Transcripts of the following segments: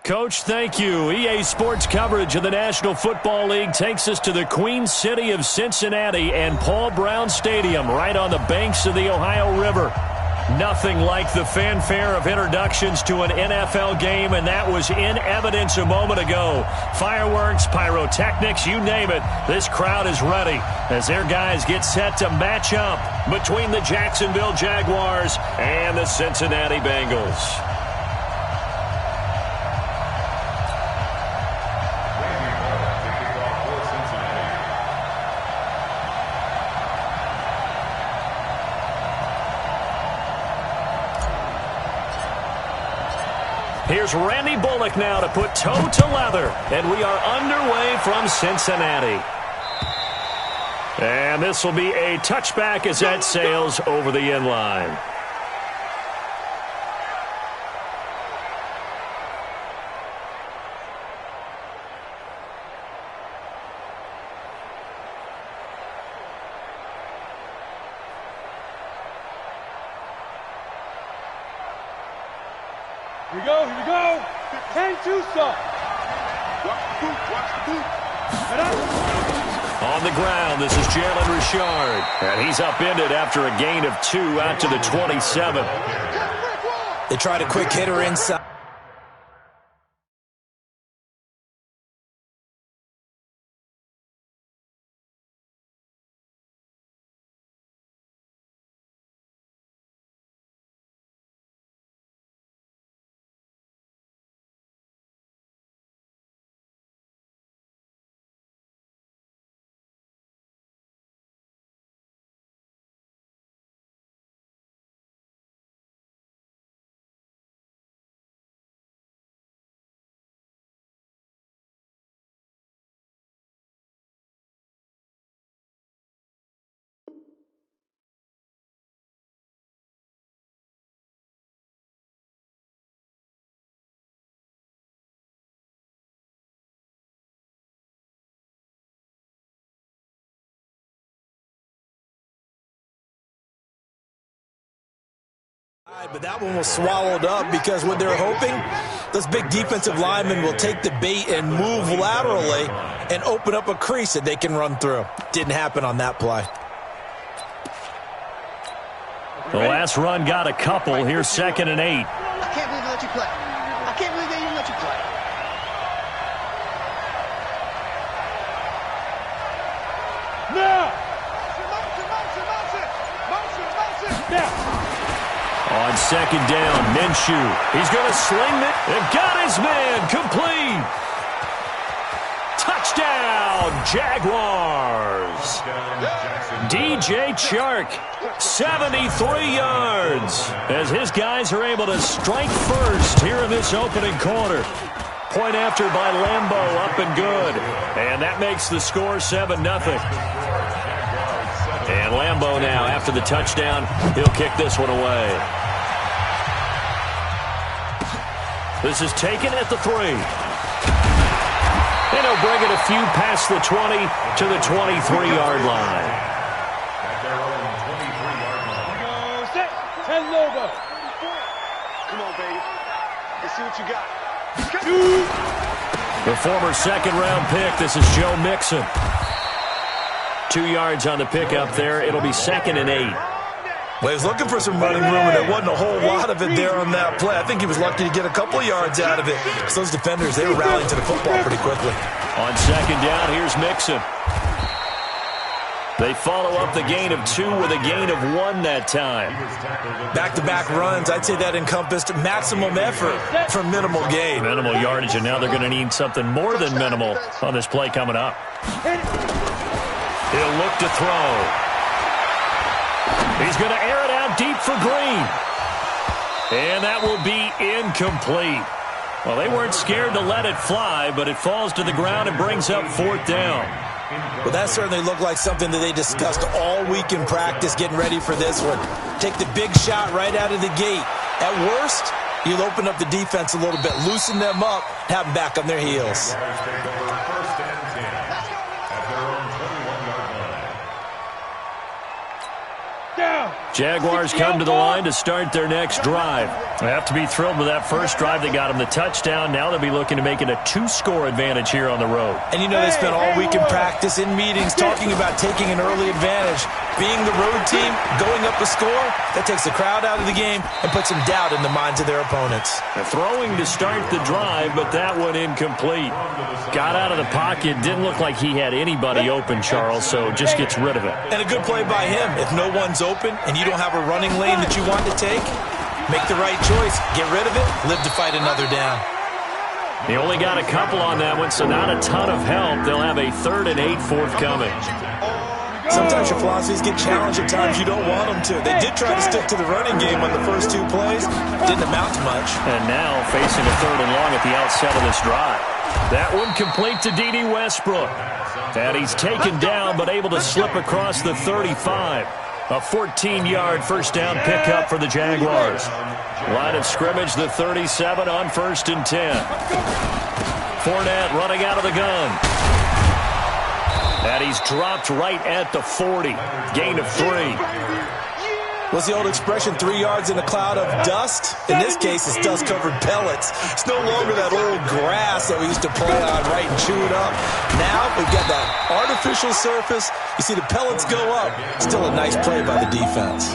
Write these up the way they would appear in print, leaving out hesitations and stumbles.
Coach, thank you. EA Sports coverage of the National Football League takes us to the Queen City of Cincinnati and Paul Brown Stadium right on the banks of the Ohio River. Nothing like the fanfare of introductions to an NFL game, and that was in evidence a moment ago. Fireworks, pyrotechnics, you name it. This crowd is ready as their guys get set to match up between the Jacksonville Jaguars and the Cincinnati Bengals. Here's Randy Bullock now to put toe to leather, and we are underway from Cincinnati. And this will be a touchback as that sails over the end line. Here we go, here we go. 10-2 stop. Watch the boot. On the ground, this is Jalen Richard. And he's upended after a gain of 2 out to the 27. They tried a quick hitter inside. But that one was swallowed up because what they're hoping, those big defensive linemen will take the bait and move laterally and open up a crease that they can run through. Didn't happen on that play. The last run got a couple. Here's 2nd and 8. I can't believe they let you play. I can't believe they even let you play. Now! Motion! Now! On 2nd down, Minshew. He's going to sling it and got his man complete. Touchdown, Jaguars. DJ Chark, 73 yards, as his guys are able to strike first here in this opening quarter. Point after by Lambo, up and good. And that makes the score 7-0. And Lambo now, after the touchdown, he'll kick this one away. This is taken at the 3. And he'll bring it a few past the 20 to the 23-yard line. Set. 10 Lobo. Come on, baby. Let's see what you got. The former 2nd-round pick, this is Joe Mixon. 2 yards on the pickup there. It'll be 2nd and 8. Well, he was looking for some running room, and there wasn't a whole lot of it there on that play. I think he was lucky to get a couple of yards out of it because those defenders, they were rallying to the football pretty quickly. On 2nd down, here's Mixon. They follow up the gain of 2 with a gain of 1 that time. Back-to-back runs, I'd say that encompassed maximum effort for minimal gain. Minimal yardage, and now they're going to need something more than minimal on this play coming up. He'll look to throw. He's going to air it out deep for Green. And that will be incomplete. Well, they weren't scared to let it fly, but it falls to the ground and brings up 4th down. Well, that certainly looked like something that they discussed all week in practice, getting ready for this one. Take the big shot right out of the gate. At worst, you'll open up the defense a little bit, loosen them up, have them back on their heels. Jaguars come to the line to start their next drive. They have to be thrilled with that first drive. They got them the touchdown. Now they'll be looking to make it a 2-score advantage here on the road. And you know they spent all week in practice, in meetings, talking about taking an early advantage. Being the road team, going up a score, that takes the crowd out of the game and puts some doubt in the minds of their opponents. Throwing to start the drive, but that one incomplete. Got out of the pocket, didn't look like he had anybody open, Charles, so just gets rid of it. And a good play by him. If no one's open and you don't have a running lane that you want to take, make the right choice. Get rid of it. Live to fight another down. He only got a couple on that one, so not a ton of help. They'll have a 3rd and 8 forthcoming. Sometimes your philosophies get challenged at times you don't want them to. They did try to stick to the running game on the first 2 plays. Didn't amount to much. And now facing a 3rd and long at the outset of this drive. That one complete to D.D. Westbrook. And he's taken down but able to slip across the 35. A 14-yard first down pickup for the Jaguars. Line of scrimmage, the 37 on 1st and 10. Fournette running out of the gun. And he's dropped right at the 40. Gain of 3. What's the old expression, 3 yards in a cloud of dust? In this case, it's dust-covered pellets. It's no longer that old grass that we used to play on, right, and chew it up. Now we've got that artificial surface. You see the pellets go up. Still a nice play by the defense.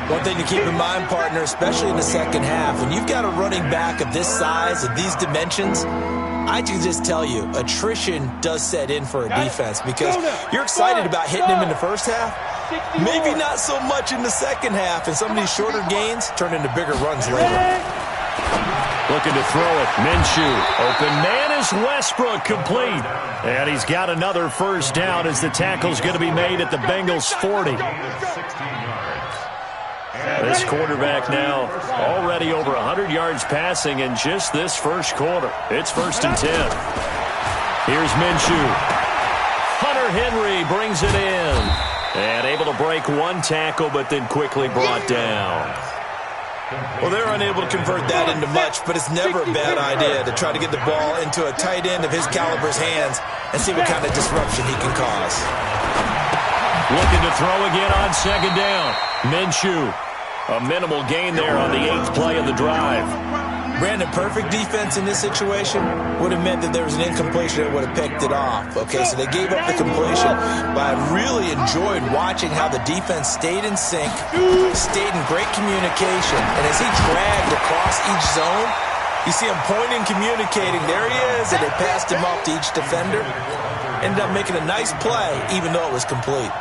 One thing to keep in mind, partner, especially in the second half, when you've got a running back of this size, of these dimensions, I can just tell you, attrition does set in for a defense because you're excited about hitting him in the first half. Maybe not so much in the second half, and some of these shorter gains turn into bigger runs later. Looking to throw it. Minshew. Open man is Westbrook, complete. And he's got another first down as the tackle's going to be made at the Bengals' 40. This quarterback now already over 100 yards passing in just this first quarter. It's 1st and 10. Here's Minshew. Hunter Henry brings it in. And able to break one tackle, but then quickly brought down. Well, they're unable to convert that into much, but it's never a bad idea to try to get the ball into a tight end of his caliber's hands and see what kind of disruption he can cause. Looking to throw again on 2nd down. Minshew. A minimal gain there on the 8th play of the drive. Brandon, perfect defense in this situation would have meant that there was an incompletion that would have picked it off. Okay, so they gave up the completion, but I really enjoyed watching how the defense stayed in sync, stayed in great communication, and as he dragged across each zone, you see him pointing, communicating. There he is, and they passed him off to each defender. Ended up making a nice play, even though it was complete.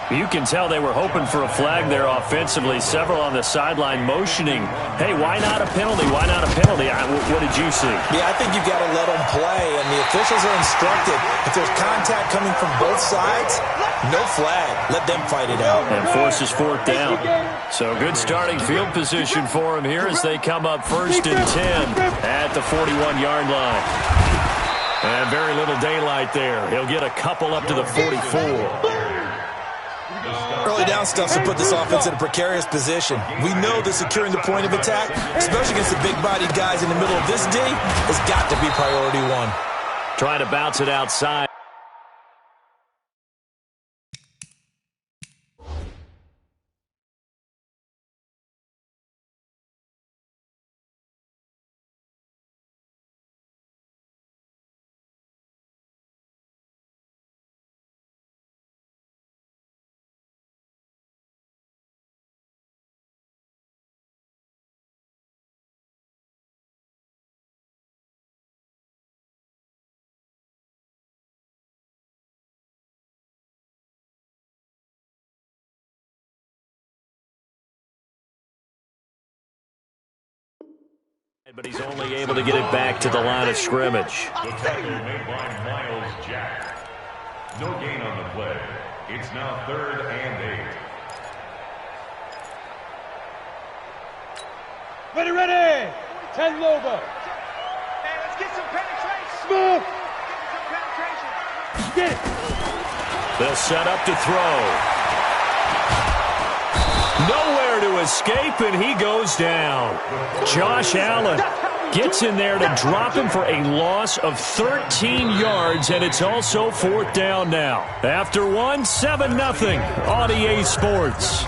You can tell they were hoping for a flag there offensively. Several on the sideline motioning, hey, why not a penalty? Why not a penalty? What did you see? Yeah, I think you've got to let them play, and the officials are instructed. If there's contact coming from both sides, no flag. Let them fight it out. And forces 4th down. So good starting field position for him here as they come up 1st and 10 at the 41-yard line. And very little daylight there. He'll get a couple up to the 44. Early down stuff to put this offense in a precarious position. We know that securing the point of attack, especially against the big-bodied guys in the middle of this day, has got to be priority 1. Trying to bounce it outside. But he's only able to get it back to the line of scrimmage. The tackle made by Miles Jack. No gain on the play. It's now 3rd and 8. Ready. 10 Lobo. Hey, let's get some penetration. Smooth. Get some penetration. Get it. They'll set up to throw. Nowhere to escape, and he goes down. Josh Allen gets in there to drop him for a loss of 13 yards, and it's also 4th down now. After 7-0 on EA Sports.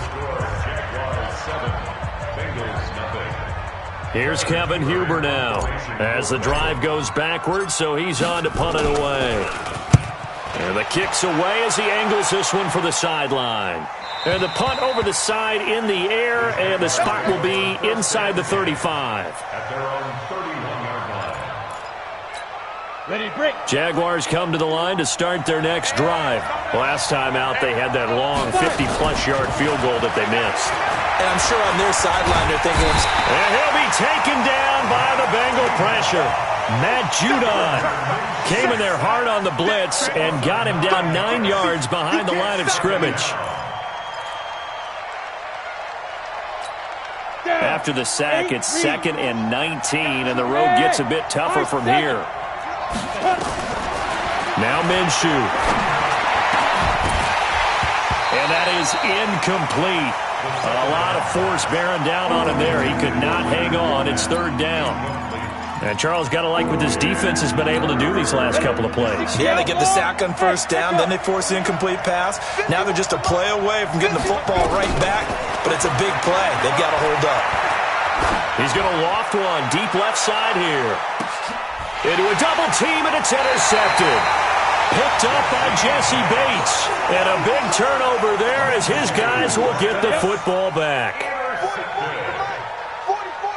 Here's Kevin Huber now as the drive goes backwards, so he's on to punt it away. And the kick's away as he angles this one for the sideline. And the punt over the side in the air, and the spot will be inside the 35. At their own 31-yard line. Ready, break. Jaguars come to the line to start their next drive. Last time out, they had that long 50-plus yard field goal that they missed. And I'm sure on their sideline they're thinking, and he'll be taken down by the Bengal pressure. Matt Judon came in there hard on the blitz and got him down 9 yards behind the line of scrimmage. After the sack, it's 2nd and 19, and the road gets a bit tougher from here. Now Minshew. And that is incomplete. A lot of force bearing down on him there. He could not hang on. It's 3rd down. And Charles, got to like what this defense has been able to do these last couple of plays. yeah, they get the sack on 1st down, then they force the incomplete pass. Now they're just a play away from getting the football right back, but it's a big play. They've got to hold up. He's going to loft one deep left side here. Into a double team, and it's intercepted. Picked up by Jesse Bates. And a big turnover there as his guys will get the football back.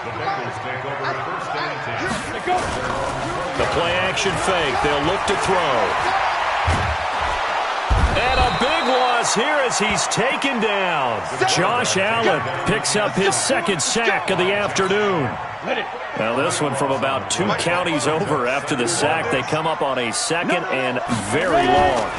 The Bengals take over 1st and 10. The play-action fake. They'll look to throw. And a big loss here as he's taken down. Josh Allen picks up his 2nd sack of the afternoon. Now this one from about 2 counties over after the sack. They come up on a 2nd and very long.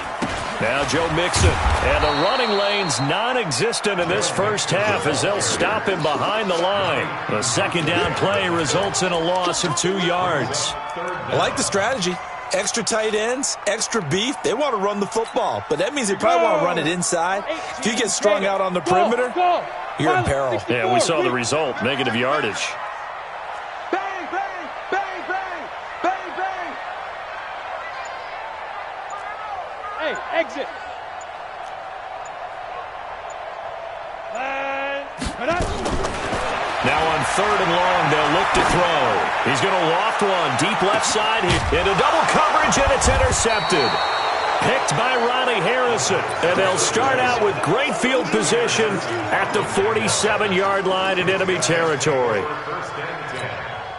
Now Joe Mixon. And the running lane's non-existent in this first half as they'll stop him behind the line. The 2nd down play results in a loss of 2 yards. I like the strategy. Extra tight ends, extra beef. They want to run the football, but that means they probably want to run it inside. If you get strung out on the perimeter, you're in peril. Yeah, we saw the result. Negative yardage. Bang, bang, bang, bang, bang, bang. Hey, exit. Now on 3rd and long, they'll look to throw. He's going to loft one deep left side here. Into double coverage, and it's intercepted. Picked by Ronnie Harrison. And they'll start out with great field position at the 47-yard line in enemy territory. 1st and 10.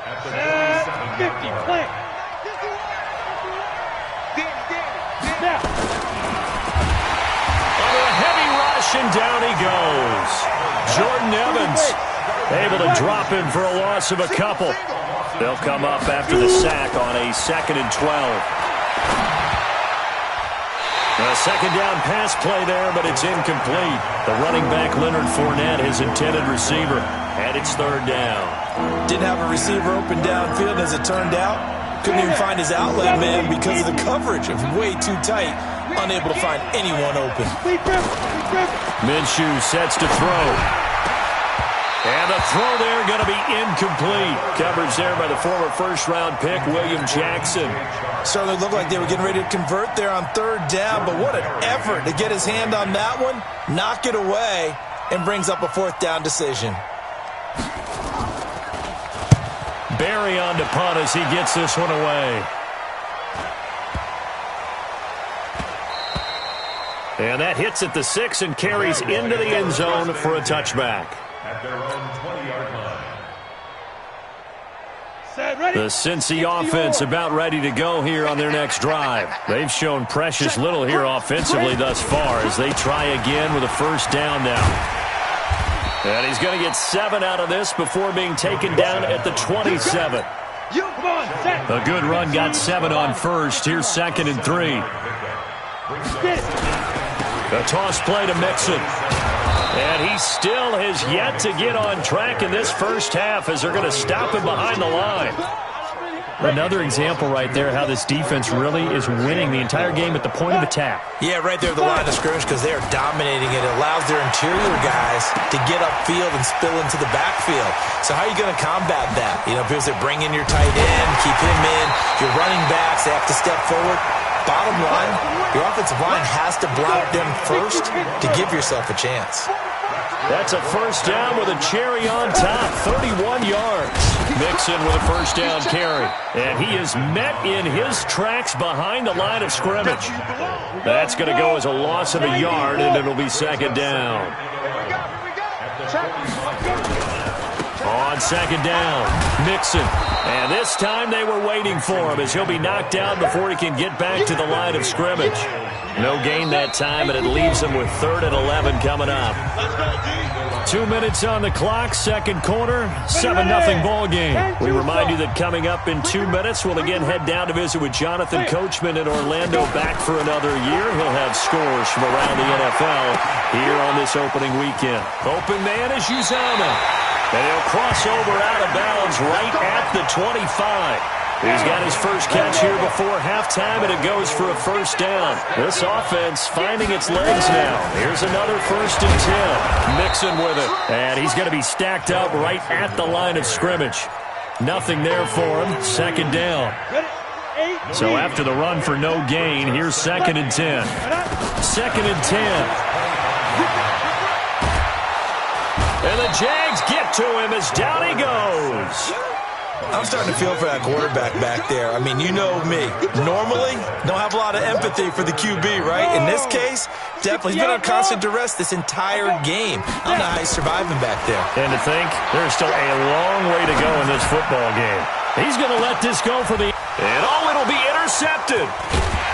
At the 50, 47-yard play. Under a heavy rush, and down he goes. Jordan Evans able to drop him for a loss of a couple. They'll come up after the sack on a 2nd and 12. A 2nd down pass play there, but it's incomplete. The running back, Leonard Fournette, his intended receiver, and it's 3rd down. Didn't have a receiver open downfield as it turned out. Couldn't even find his outlet man because of the coverage. It was way too tight. Unable to find anyone open. Minshew sets to throw. And the throw there going to be incomplete. Coverage there by the former 1st-round pick, William Jackson. Certainly looked like they were getting ready to convert there on 3rd down, but what an effort to get his hand on that one, knock it away, and brings up a 4th down decision. Barry on to punt as he gets this one away. And that hits at the 6 and carries into the end zone for a touchback. At their own 20-yard line. The Cincy offense about ready to go here on their next drive. They've shown precious little here offensively thus far as they try again with a 1st down now. And he's going to get 7 out of this before being taken down at the 27. A good run got 7 on 1st. Here's 2nd and 3. A toss play to Mixon. And he still has yet to get on track in this first half as they're going to stop him behind the line. Another example right there how this defense really is winning the entire game at the point of attack. Yeah, right there at the line of scrimmage because they are dominating it. It allows their interior guys to get upfield and spill into the backfield. So how are you going to combat that? You know, because they bring in your tight end, keep him in, your running backs, they have to step forward. Bottom line, your offensive line has to block them first to give yourself a chance. That's a 1st down with a cherry on top, 31 yards. Mixon with a first down carry. And he is met in his tracks behind the line of scrimmage. That's going to go as a loss of a yard, and it'll be second down. On second down, Mixon. And this time they were waiting for him as he'll be knocked down before he can get back to the line of scrimmage. No gain that time, and it leaves him with 3rd and 11 coming up. 2 minutes on the clock, second quarter, 7-0 ball game. We remind you that coming up in 2 minutes, we'll again head down to visit with Jonathan Coachman in Orlando, back for another year. He'll have scores from around the NFL here on this opening weekend. Open man is Uzomah. And he'll cross over out of bounds right at the 25. He's got his first catch here before halftime, and it goes for a first down. This offense finding its legs now. Here's another 1st and 10. Mixon with it. And he's going to be stacked up right at the line of scrimmage. Nothing there for him. Second down. So after the run for no gain, here's 2nd and 10. 2nd and 10. And the Jags get to him as down he goes. I'm starting to feel for that quarterback back there. I mean, you know me. Normally, don't have a lot of empathy for the QB, right? In this case, definitely. He's been on constant duress this entire game. I don't know how he's surviving back there. And to think, there's still a long way to go in this football game. He's going to let this go for the... And it'll be intercepted.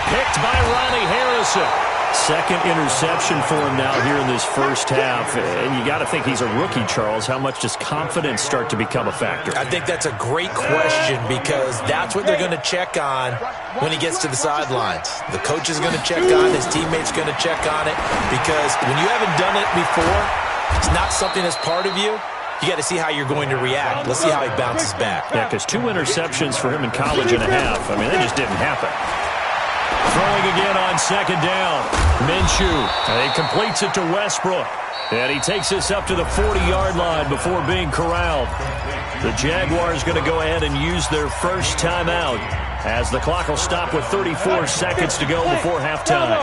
Picked by Ronnie Harrison. Second interception for him now here in this first half. And you got to think he's a rookie, Charles. How much does confidence start to become a factor? I think that's a great question because that's what they're going to check on when he gets to the sidelines. The coach is going to check on it. His teammate's going to check on it because when you haven't done it before, it's not something that's part of you. You got to see how you're going to react. Let's see how he bounces back. Yeah, because 2 interceptions for him in college and a half. I mean, that just didn't happen. Throwing again on second down. Minshew. And he completes it to Westbrook. And he takes this up to the 40-yard line before being corralled. The Jaguars going to go ahead and use their first timeout as the clock will stop with 34 seconds to go before halftime.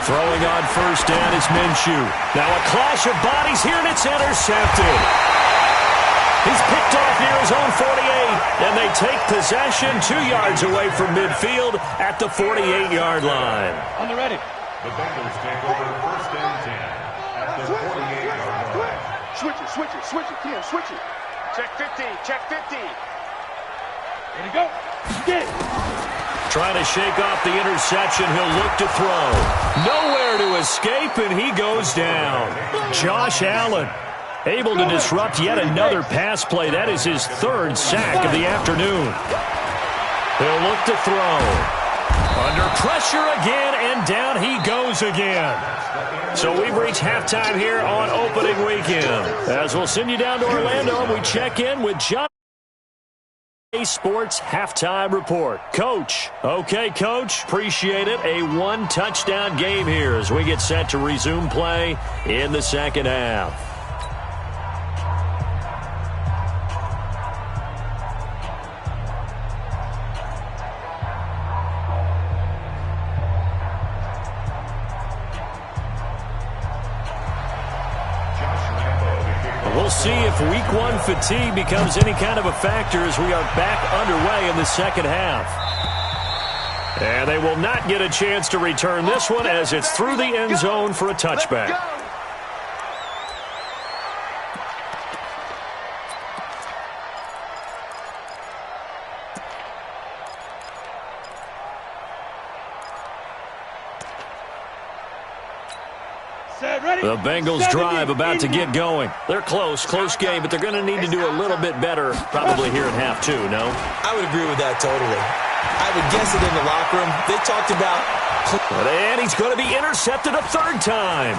Throwing on first down is Minshew. Now a clash of bodies here, and it's intercepted. He's picked off near his own 48, and they take possession 2 yards away from midfield at the 48-yard line. On the ready. The Bengals take over 1st and 10 at the 48-yard line. Switch it, Clem, switch it. Check 50, check 50. Here we go. Get it. Trying to shake off the interception. He'll look to throw. Nowhere to escape, and he goes down. Josh Allen able to disrupt yet another pass play. That is his 3rd sack of the afternoon. He'll look to throw. Under pressure again, and down he goes again. So we've reached halftime here on opening weekend. As we'll send you down to Orlando, and we check in with John. Sports halftime report. Coach. Okay, Coach. Appreciate it. A 1-touchdown game here as we get set to resume play in the second half. We'll see if week 1 fatigue becomes any kind of a factor as we are back underway in the second half. And they will not get a chance to return this one as it's through the end zone for a touchback. The Bengals drive about to get going. They're close game, but they're going to need to do a little bit better probably here in half 2, no? I would agree with that totally. I would guess it in the locker room. They talked about... And he's going to be intercepted a 3rd time.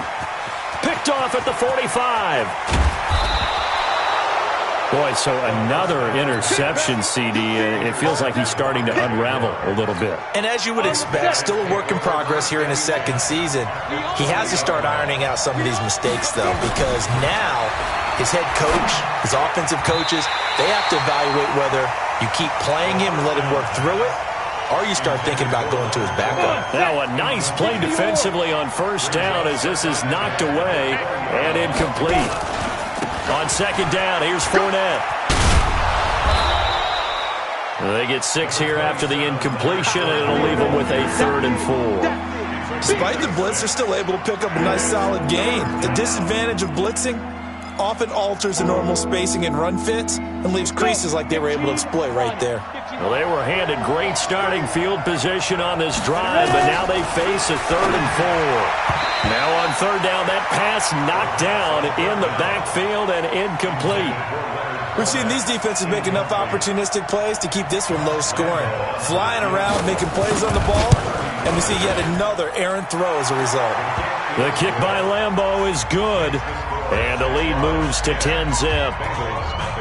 Picked off at the 45. Boy, so another interception, CD. It feels like he's starting to unravel a little bit. And as you would expect, still a work in progress here in his 2nd season. He has to start ironing out some of these mistakes, though, because now his head coach, his offensive coaches, they have to evaluate whether you keep playing him and let him work through it, or you start thinking about going to his backup. Now a nice play defensively on first down as this is knocked away and incomplete. On second down, here's Fournette. They get 6 here after the incompletion, and it'll leave them with a 3rd and 4. Despite the blitz, they're still able to pick up a nice solid gain. The disadvantage of blitzing often alters the normal spacing and run fits and leaves creases like they were able to exploit right there. Well, they were handed great starting field position on this drive, but now they face a 3rd and 4. Now on 3rd down, that pass knocked down in the backfield and incomplete. We've seen these defenses make enough opportunistic plays to keep this one low scoring. Flying around, making plays on the ball, and we see yet another errant throw as a result. The kick by Lambeau is good, and the lead moves to 10-zip.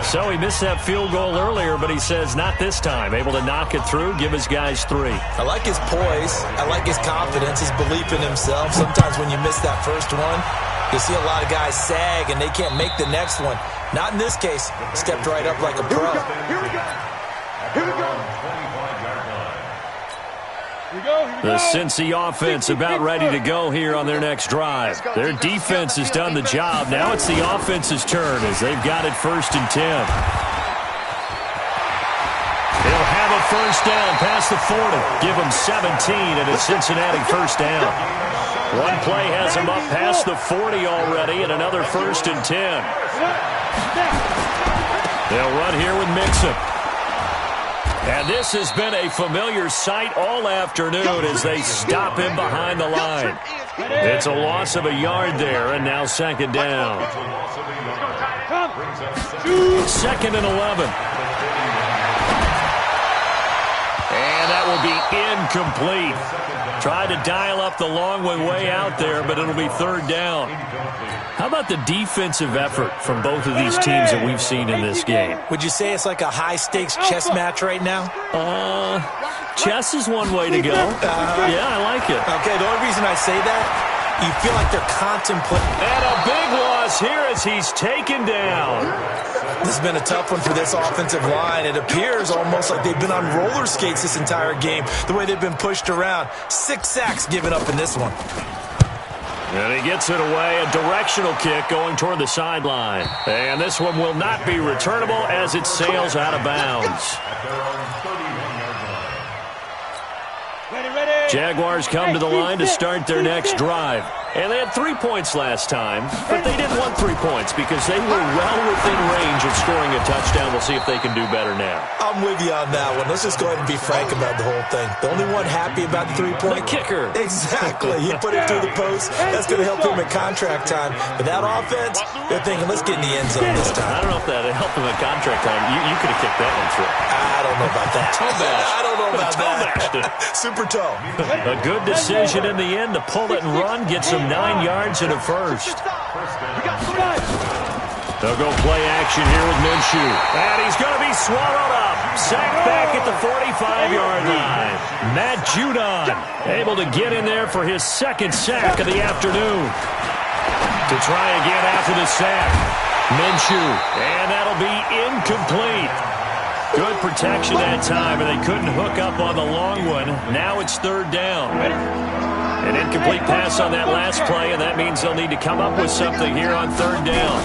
So he missed that field goal earlier, but he says not this time. Able to knock it through, give his guys 3. I like his poise. I like his confidence, his belief in himself. Sometimes when you miss that first one, you see a lot of guys sag and they can't make the next one. Not in this case. Stepped right up like a pro. Here we go. Here we go. The Cincy offense about ready to go here on their next drive. Their defense has done the job. Now it's the offense's turn as they've got it 1st and 10. They'll have a first down past the 40. Give them 17 at a Cincinnati first down. One play has them up past the 40 already and another 1st and 10. They'll run here with Mixon. And this has been a familiar sight all afternoon as they stop him behind the line. It's a loss of a yard there, and now 2nd down. 2nd and 11. And that will be incomplete. Tried to dial up the long one way out there, but it'll be 3rd down. How about the defensive effort from both of these teams that we've seen in this game? Would you say it's like a high-stakes chess match right now? Chess is one way to go. Yeah, I like it. Okay, the only reason I say that, you feel like they're contemplating. And a big loss here as he's taken down. This has been a tough one for this offensive line. It appears almost like they've been on roller skates this entire game, the way they've been pushed around. 6 sacks given up in this one. And he gets it away, a directional kick going toward the sideline. And this one will not be returnable as it sails out of bounds. Jaguars come to the line to start their next drive. And they had 3 points last time, but they didn't want 3 points because they were well within range of scoring a touchdown. We'll see if they can do better now. I'm with you on that one. Let's just go ahead and be frank about the whole thing. The only one happy about the 3-point? The kicker. Exactly. He put it through the post. That's going to help him at contract time. But that offense, they're thinking, let's get in the end zone this time. I don't know if that helped him at contract time. You could have kicked that one through. I don't know about that. Toe bash. I don't know about that. Super toe. A good decision in the end to pull it and run, get some 9 yards and a first. They'll go play action here with Minshew. And he's going to be swallowed up. Sacked back at the 45-yard line. Matt Judon able to get in there for his 2nd sack of the afternoon. To try again after the sack. Minshew. And that'll be incomplete. Good protection that time, and they couldn't hook up on the long one. Now it's 3rd down. An incomplete pass on that last play, and that means they'll need to come up with something here on 3rd down.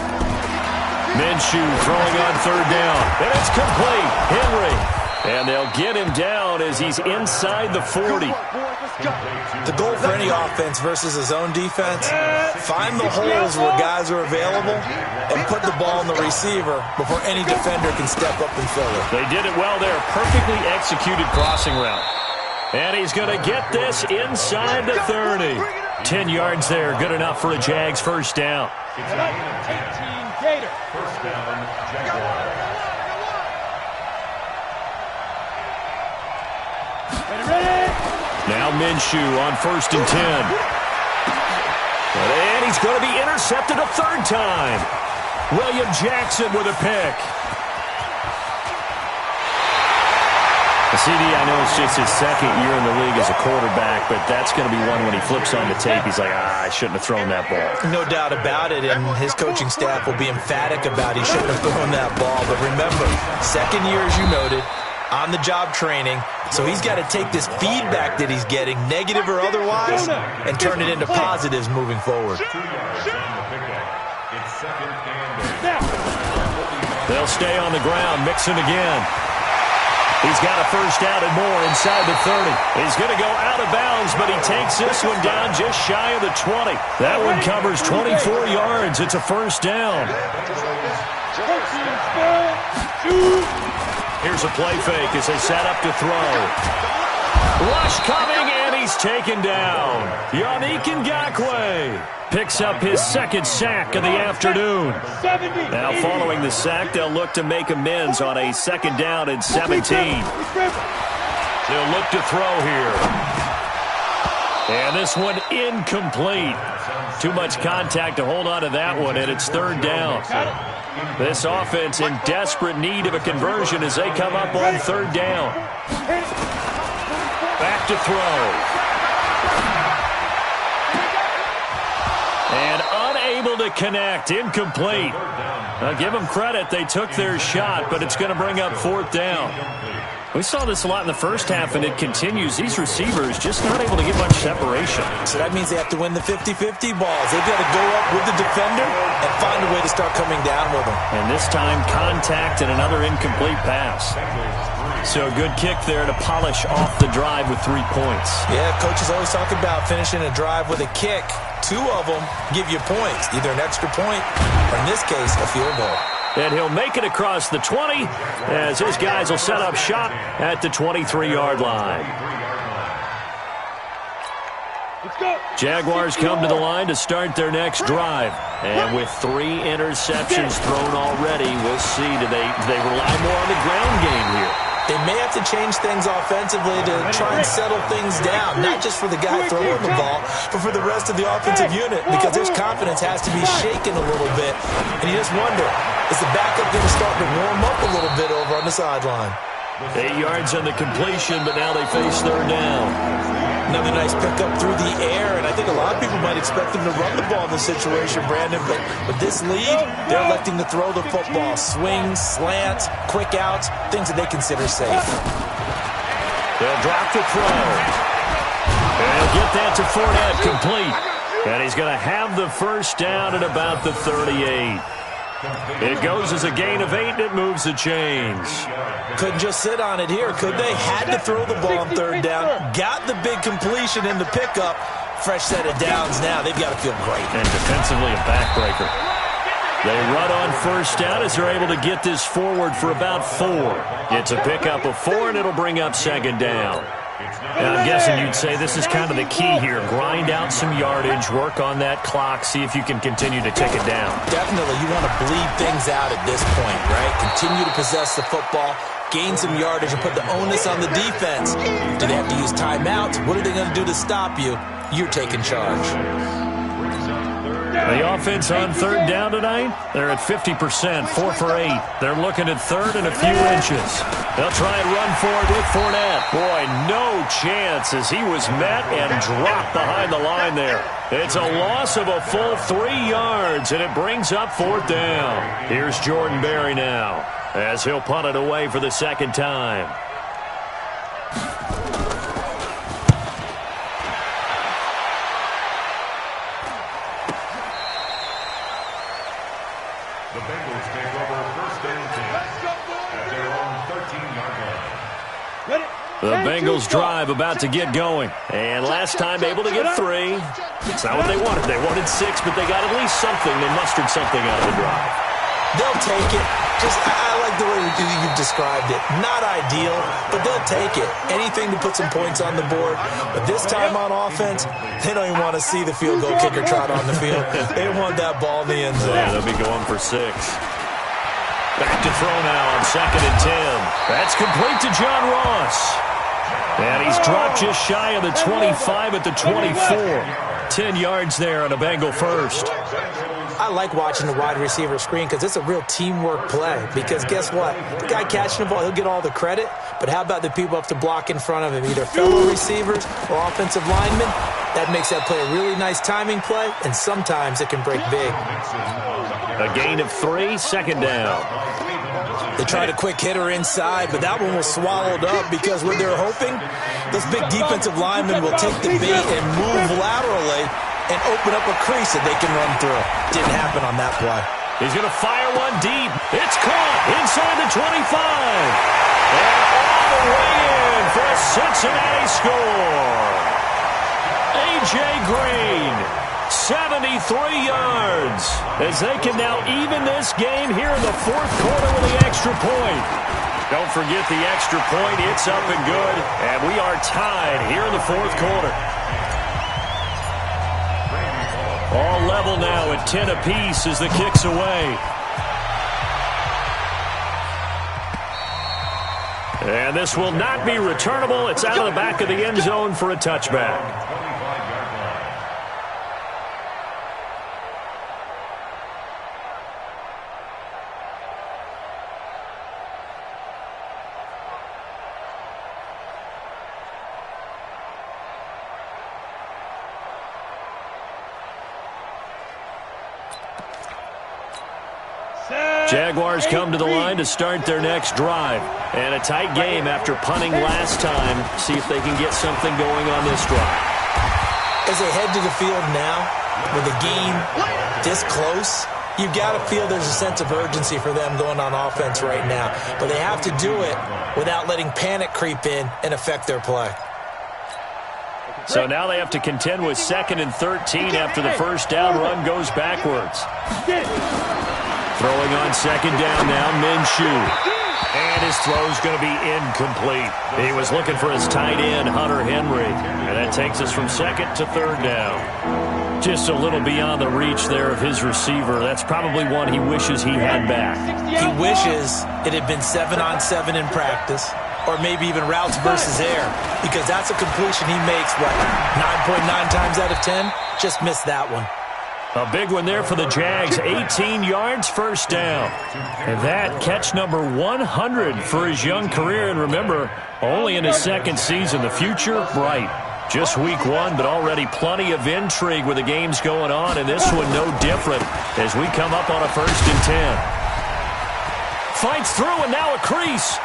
Minshew throwing on 3rd down. And it's complete. Henry. And they'll get him down as he's inside the 40. The goal for any offense versus his own defense, find the holes where guys are available and put the ball in the receiver before any defender can step up and fill it. They did it well there. Perfectly executed crossing route. And he's going to get this inside the 30. 10 yards there. Good enough for a Jags first down. 18 Gator. First down, Jaguars. Now Minshew on 1st and 10. And he's going to be intercepted a 3rd time. William Jackson with a pick. CD, I know it's just his 2nd year in the league as a quarterback, but that's going to be one when he flips on the tape. He's like, I shouldn't have thrown that ball. No doubt about it, and his coaching staff will be emphatic about he shouldn't have thrown that ball. But remember, 2nd year, as you noted, on-the-job training. So he's got to take this feedback that he's getting, negative or otherwise, and turn it into positives moving forward. 2 yards on the pickup. It's second and 8. They'll stay on the ground, mixing again. He's got a first down and more inside the 30. He's going to go out of bounds, but he takes this one down just shy of the 20. That one covers 24 yards. It's a first down. Here's a play fake as they set up to throw. Rush coming, and he's taken down. Yannick Ngakoue picks up his second sack of the afternoon. Now following the sack, they'll look to make amends on a second down and 17. They'll look to throw here. And this one incomplete. Too much contact to hold on to that one, and it's third down. This offense in desperate need of a conversion as they come up on third down. Back to throw. And unable to connect. Incomplete. Now give them credit. They took their shot, but it's going to bring up fourth down. We saw this a lot in the first half, and it continues. These receivers just not able to get much separation. So that means they have to win the 50-50 balls. They've got to go up with the defender and find a way to start coming down with them. And this time, contact and another incomplete pass. So a good kick there to polish off the drive with 3 points. Yeah, coaches always talk about finishing a drive with a kick. 2 of them give you points, either an extra point or, in this case, a field goal. And he'll make it across the 20 as his guys will set up shop at the 23-yard line. Jaguars come to the line to start their next drive. And with 3 interceptions thrown already, we'll see. Do they rely more on the ground game here? They may have to change things offensively to try and settle things down, not just for the guy throwing the ball, but for the rest of the offensive unit, because his confidence has to be shaken a little bit. And you just wonder, is the backup going to start to warm up a little bit over on the sideline? 8 yards on the completion, but now they face third down. Another nice pickup through the air, and I think a lot of people might expect them to run the ball in this situation, Brandon, but with this lead, they're electing to throw the football. Swings, slants, quick outs, things that they consider safe. They'll drop the throw. And he'll get that to Fournette complete. And he's going to have the first down at about the 38. It goes as a gain of 8, and it moves the chains. Couldn't just sit on it here, could they? Had to throw the ball on third down. Got the big completion in the pickup. Fresh set of downs now. They've got to feel great. And defensively a backbreaker. They run on first down as they're able to get this forward for about 4. It's a pickup of 4, and it'll bring up second down. And I'm guessing you'd say this is kind of the key here. Grind out some yardage, work on that clock, see if you can continue to tick it down. Definitely. You want to bleed things out at this point, right? Continue to possess the football, gain some yardage, and put the onus on the defense. Do they have to use timeouts? What are they going to do to stop you? You're taking charge. The offense on third down tonight, they're at 50%, 4 for 8. They're looking at third and a few inches. They'll try and run forward with Fournette. Boy, no chance as he was met and dropped behind the line there. It's a loss of a full 3 yards, and it brings up fourth down. Here's Jordan Berry now as he'll punt it away for the second time. The Bengals take over first and 10 at their own 13-yard line. The Bengals drive about to get going. And last time able to get 3. It's not what they wanted. They wanted 6, but they got at least something. They mustered something out of the drive. They'll take it. I like the way you've described it. Not ideal, but they'll take it. Anything to put some points on the board. But this time on offense, they don't even want to see the field goal kicker trot on the field. They want that ball in the end zone. Yeah, they'll be going for 6. Back to throw now on second and 10. That's complete to John Ross. And he's dropped just shy of the 25 at the 24. 10 yards there on a Bengal first. I like watching the wide receiver screen because it's a real teamwork play. Because guess what? The guy catching the ball, he'll get all the credit. But how about the people up to block in front of him, either fellow receivers or offensive linemen? That makes that play a really nice timing play, and sometimes it can break big. A gain of 3, second down. They tried a quick hitter inside, but that one was swallowed up because what they're hoping, those big defensive linemen will take the bait and move laterally and open up a crease that they can run through. Didn't happen on that play. He's going to fire one deep. It's caught inside the 25. And all the way in for a Cincinnati score. A.J. Green, 73 yards, as they can now even this game here in the fourth quarter with the extra point. Don't forget the extra point. It's up and good, and we are tied here in the fourth quarter. All level now at 10 apiece as the kick's away. And this will not be returnable. It's out of the back of the end zone for a touchback. Jaguars come to the line to start their next drive. And a tight game after punting last time. See if they can get something going on this drive. As they head to the field now, with the game this close, you've got to feel there's a sense of urgency for them going on offense right now. But they have to do it without letting panic creep in and affect their play. So now they have to contend with 2nd and 13 after the first down run goes backwards. Throwing on 2nd down now, Minshew. And his throw's going to be incomplete. He was looking for his tight end, Hunter Henry. And that takes us from 2nd to 3rd down. Just a little beyond the reach there of his receiver. That's probably one he wishes he had back. He wishes it had been 7-on-7 in practice, or maybe even routes versus air, because that's a completion he makes, 9.9 times out of 10? Just missed that one. A big one there for the Jags. 18 yards, first down. And that catch number 100 for his young career. And remember, only in his 2nd season. The future, bright. Just week 1, but already plenty of intrigue with the games going on. And this one no different as we come up on a 1st and 10. Fights through, and now a crease.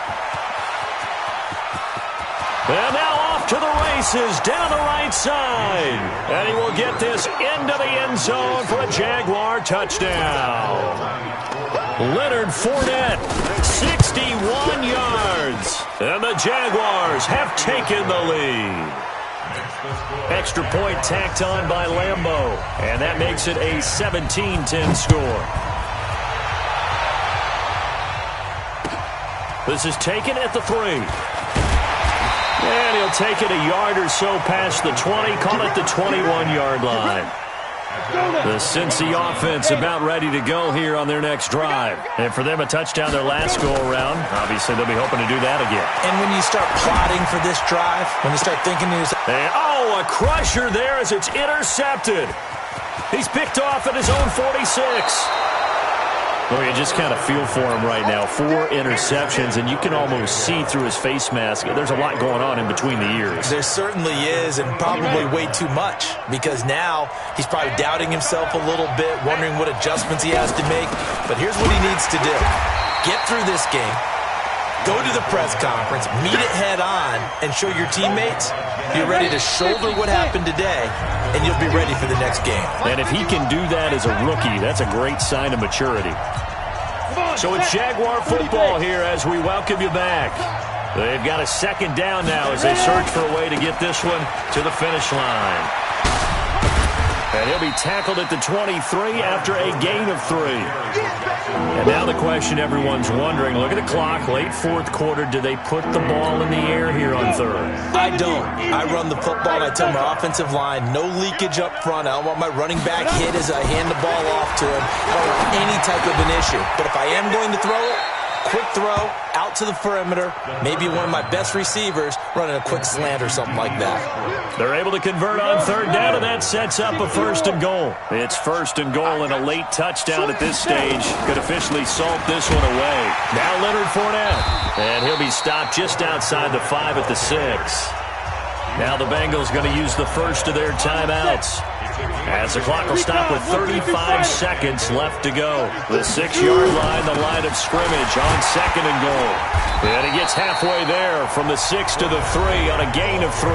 And now off to the races down the right side. And he will get this into the end zone for a Jaguar touchdown. Leonard Fournette, 61 yards. And the Jaguars have taken the lead. Extra point tacked on by Lambeau. And that makes it a 17-10 score. This is taken at the 3. And he'll take it a yard or so past the 20, call it the 21-yard line. The Cincy offense about ready to go here on their next drive. And for them, a touchdown their last go-around. Obviously, they'll be hoping to do that again. And when you start plotting for this drive, when you start thinking to yourself... Oh, a crusher there as it's intercepted. He's picked off at his own 46. Well, you just kind of feel for him right now. 4 interceptions, and you can almost see through his face mask. There's a lot going on in between the ears. There certainly is, and probably way too much, because now he's probably doubting himself a little bit, wondering what adjustments he has to make. But here's what he needs to do. Get through this game, go to the press conference, meet it head on, and show your teammates you're ready to shoulder what happened today, and you'll be ready for the next game. And if he can do that as a rookie, that's a great sign of maturity. So it's Jaguar football here as we welcome you back. They've got a 2nd down now as they search for a way to get this one to the finish line. And he'll be tackled at the 23 after a gain of 3. And now the question everyone's wondering, look at the clock, late fourth quarter, do they put the ball in the air here on 3rd? I don't. I run the football, and I tell my offensive line, no leakage up front. I don't want my running back hit as I hand the ball off to him. I don't want any type of an issue. But if I am going to throw it, quick throw, out to the perimeter, maybe one of my best receivers running a quick slant or something like that. They're able to convert on 3rd down, and that sets up a 1st and goal. It's 1st and goal, and a late touchdown at this stage could officially salt this one away. Now Leonard Fournette, and he'll be stopped just outside the 5 at the 6. Now the Bengals going to use the first of their timeouts, as the clock will stop with 35 seconds left to go. The 6-yard line, the line of scrimmage on 2nd and goal. And he gets halfway there from the 6 to the 3 on a gain of 3.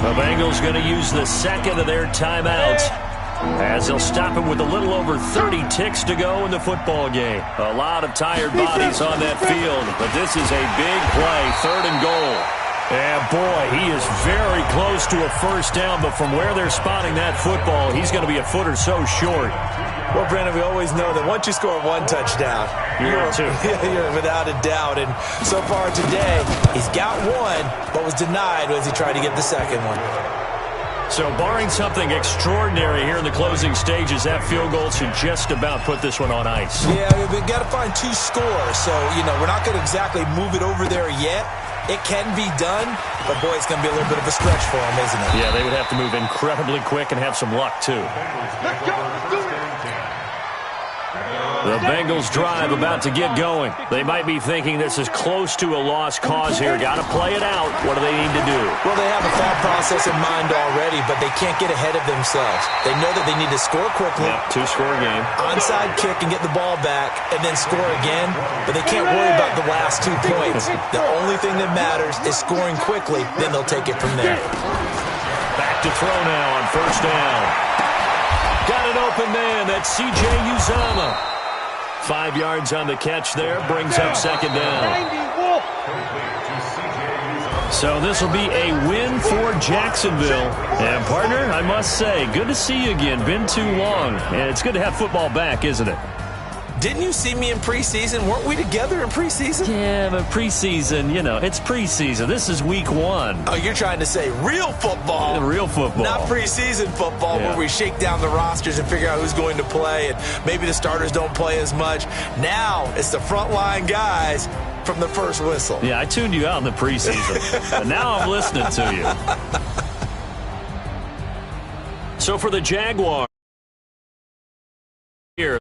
The Bengals going to use the second of their timeouts, as they'll stop him with a little over 30 ticks to go in the football game. A lot of tired bodies on that field, but this is a big play, 3rd and goal. And boy, he is very close to a first down, but from where they're spotting that football, he's going to be a foot or so short. Well, Brandon, we always know that once you score one touchdown, you're without a doubt. And so far today, he's got one, but was denied as he tried to get the second one. So barring something extraordinary here in the closing stages, that field goal should just about put this one on ice. Yeah, we've got to find 2 scores. So, we're not going to exactly move it over there yet. It can be done, but, boy, it's going to be a little bit of a stretch for him, isn't it? Yeah, they would have to move incredibly quick and have some luck, too. Let's go. Do it. The Bengals drive about to get going. They might be thinking this is close to a lost cause here. Got to play it out. What do they need to do? Well, they have a thought process in mind already, but they can't get ahead of themselves. They know that they need to score quickly. Yep, 2-score game. Onside kick and get the ball back and then score again, but they can't worry about the last 2 points. The only thing that matters is scoring quickly, then they'll take it from there. Back to throw now on 1st down. Got an open man. That's C.J. Uzomah. 5 yards on the catch there, brings up 2nd down. So this will be a win for Jacksonville. And, partner, I must say, good to see you again. Been too long. And it's good to have football back, isn't it? Didn't you see me in preseason? Weren't we together in preseason? Yeah, but preseason, it's preseason. This is week 1. Oh, you're trying to say real football. Real football. Not preseason football, yeah, where we shake down the rosters and figure out who's going to play, and maybe the starters don't play as much. Now it's the frontline guys from the first whistle. Yeah, I tuned you out in the preseason. But now I'm listening to you. So for the Jaguars here,